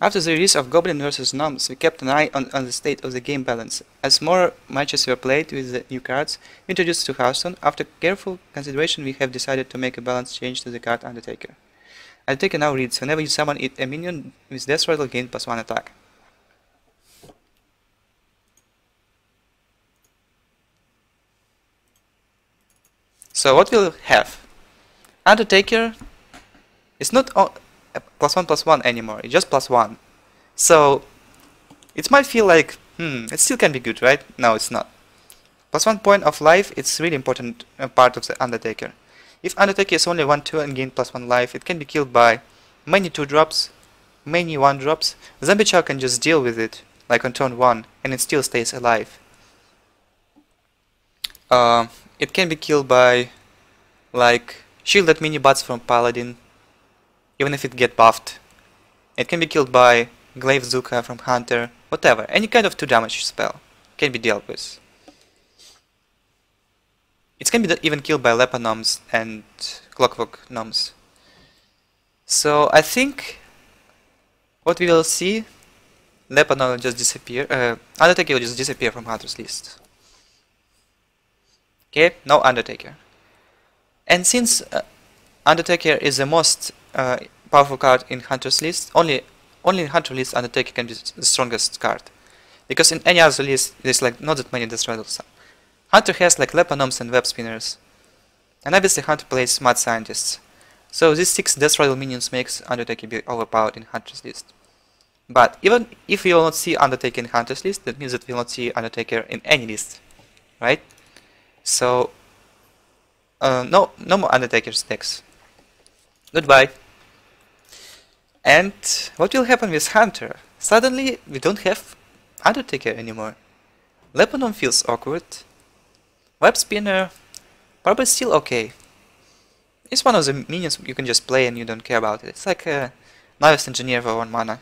After the release of Goblin vs. Gnomes, we kept an eye on the state of the game balance. As more matches were played with the new cards introduced to Hearthstone, after careful consideration we have decided to make a balance change to the card Undertaker. Undertaker now reads, whenever you summon it, a minion with Death Rattle gain +1 attack. So what we'll have? Undertaker is not +1/+1 anymore, it's just +1. So it might feel like, it still can be good, right? No, it's not. +1 point of life, it's really important part of the Undertaker. If Undertaker is only 1/2 and gain +1 life, it can be killed by many 2-drops, many 1-drops. Zombie Chow can just deal with it, like on turn 1, and it still stays alive. It can be killed by, like, shielded mini-bots from Paladin, even if it get buffed. It can be killed by Glaive Zuka from Hunter, whatever. Any kind of 2 damage spell can be dealt with. It can be even killed by Leper Gnomes and Clockwork Gnomes. So I think what we will see, Leper Gnome will just disappear, Undertaker will just disappear from Hunter's list. Okay, no Undertaker. And since Undertaker is the most powerful card in Hunter's list, only in Hunter list Undertaker can be the strongest card. Because in any other list there's like not that many Death Rattles. Hunter has like Leper Gnomes and Web Spinners. And obviously Hunter plays Mad Scientists. So these 6 Death Rattle minions makes Undertaker be overpowered in Hunter's list. But even if we will not see Undertaker in Hunter's list, that means that we will not see Undertaker in any list. Right? So no more Undertaker's decks. Goodbye. And what will happen with Hunter? Suddenly we don't have Undertaker anymore. Leper Gnome feels awkward. Web Spinner, probably still okay. It's one of the minions you can just play and you don't care about it. It's like a Novice Engineer for 1 mana.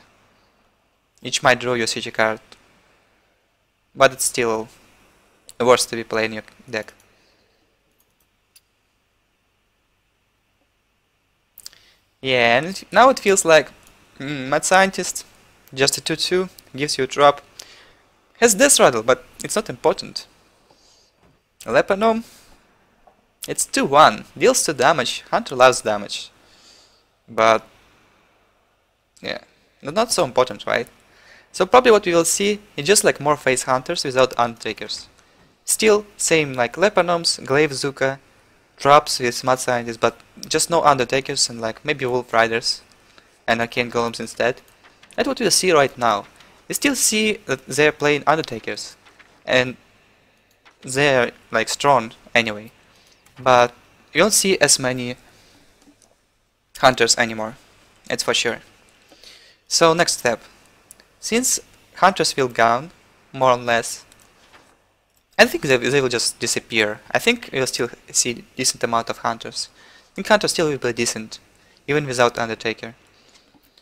Each might draw your CG card. But it's still worse to be played in your deck. Yeah, and now it feels like Mad Scientist, just a 2/2, gives you a drop. Has Death Rattle, but it's not important. Leper Gnome, it's 2/1, deals 2 damage, Hunter loves damage. But, yeah, not so important, right? So probably what we will see is just like more face Hunters without Undertakers. Still, same like Leper Gnomes, Glaive Zuka, drops with Mad Scientists, but just no Undertakers and like maybe Wolf Riders and Arcane Golems instead. That's what we see right now. We still see that they're playing Undertakers, and they're like strong anyway, but you don't see as many Hunters anymore, that's for sure. So next step, since Hunters will gone, more or less, I think they will just disappear. I think we'll still see decent amount of Hunters. I think Hunters still will be decent, even without Undertaker.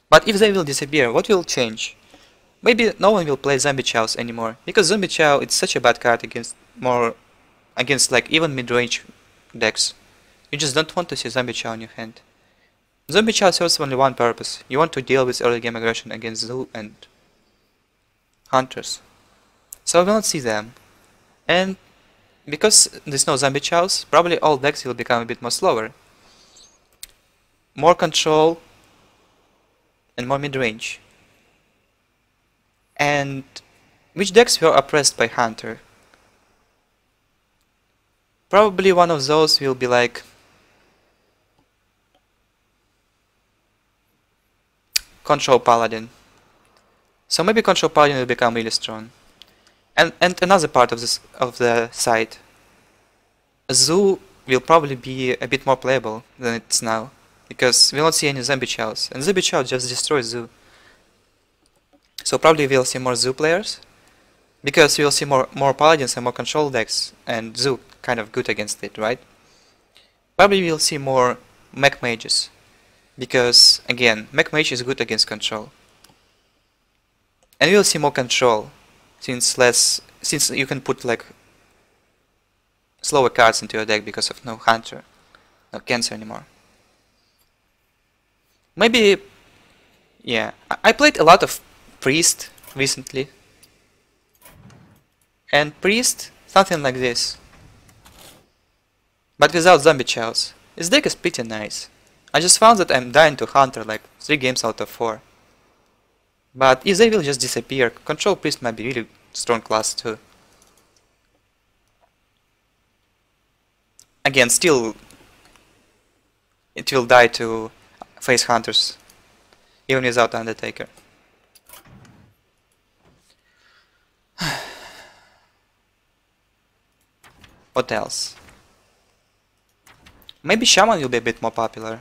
But if they will disappear, what will change? Maybe no one will play Zombie Chows anymore, because Zombie Chow is such a bad card against like even mid-range decks. You just don't want to see Zombie Chow in your hand. Zombie Chow serves only one purpose. You want to deal with early game aggression against Zoo and Hunters. So we won't see them. And because there's no Zombie Chows, probably all decks will become a bit more slower. More control and more mid-range. And which decks were oppressed by Hunter? Probably one of those will be like Control Paladin. So maybe Control Paladin will become really strong. And another part of the side, Zoo will probably be a bit more playable than it's now, because we won't see any Zombie Chows, and Zombie Chow just destroys Zoo. So probably we'll see more Zoo players, because we'll see more Paladins and more control decks, and Zoo kind of good against it, right? Probably we'll see more Mech Mages, because again, Mech Mage is good against control. And we'll see more control, since you can put like slower cards into your deck because of no Hunter, no Cancer anymore. Maybe Yeah, I played a lot of Priest recently. And Priest, something like this. But without zombie chows. His deck is pretty nice. I just found that I'm dying to Hunter like 3 games out of 4. But if they will just disappear, Control Priest might be really strong class too. Again, still it will die to face Hunters, even without Undertaker. What else? Maybe Shaman will be a bit more popular.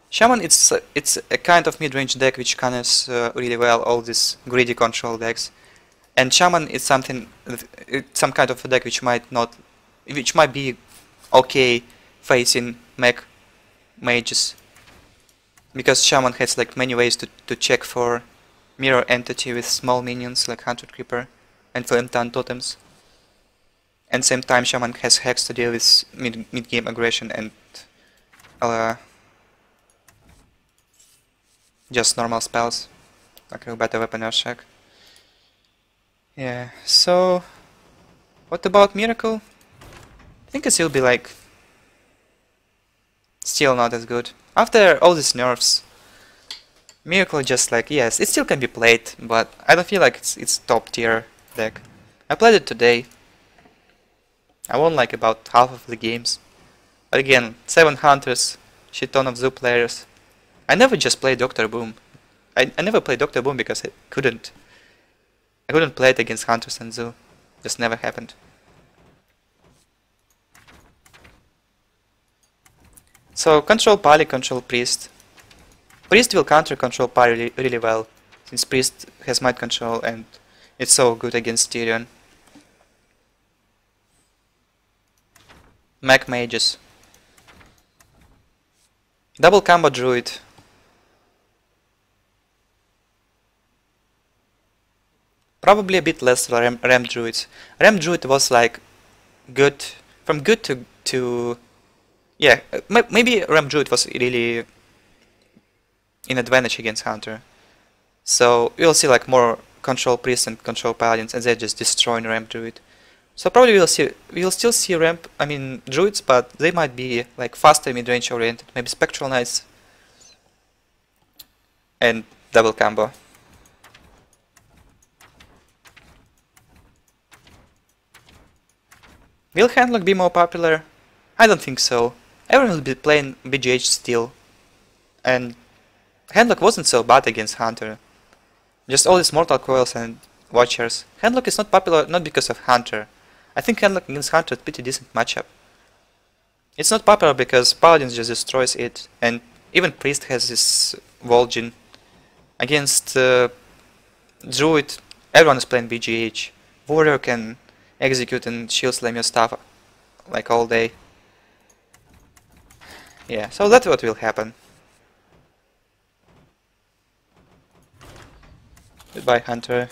Shaman, it's a kind of mid-range deck which connects really well all these greedy control decks, and Shaman is something, some kind of a deck which might be okay facing mech mages, because Shaman has like many ways to check for mirror entity with small minions like Hunter Creeper and Flame totems. And same time Shaman has Hex to deal with mid-game aggression and just normal spells, like a better weapon Earthshack. Yeah, so what about Miracle? I think it will be like still not as good. After all these nerfs, Miracle just like, yes, it still can be played, but I don't feel like it's top tier deck. I played it today. I won like about half of the games. But again, 7 Hunters, shit ton of Zoo players. I never just played Dr. Boom. I never played Dr. Boom because I couldn't play it against Hunters and Zoo. Just never happened. So control Pali, control Priest. Priest will counter control Pali really well, since Priest has mind control and it's so good against Tyrion. Mech mages. Double combo druid. Probably a bit less ram druids. Ram druid was like good, from good to yeah, maybe ram druid was really in advantage against Hunter. So we'll see like more control priests and control paladins, and they're just destroying ramp druid. So probably we'll still see ramp, I mean druids, but they might be like faster mid-range oriented, maybe spectral knights and double combo. Will Handlock be more popular? I don't think so. Everyone will be playing BGH still, and Handlock wasn't so bad against Hunter. Just all these Mortal Coils and Watchers. Handlock is not popular not because of Hunter. I think Handlock against Hunter is a pretty decent matchup. It's not popular because Paladins just destroys it, and even Priest has this Vol'jin. Against Druid, everyone is playing BGH. Warrior can execute and shield slam your stuff like all day. Yeah, so that's what will happen. Goodbye, Hunter.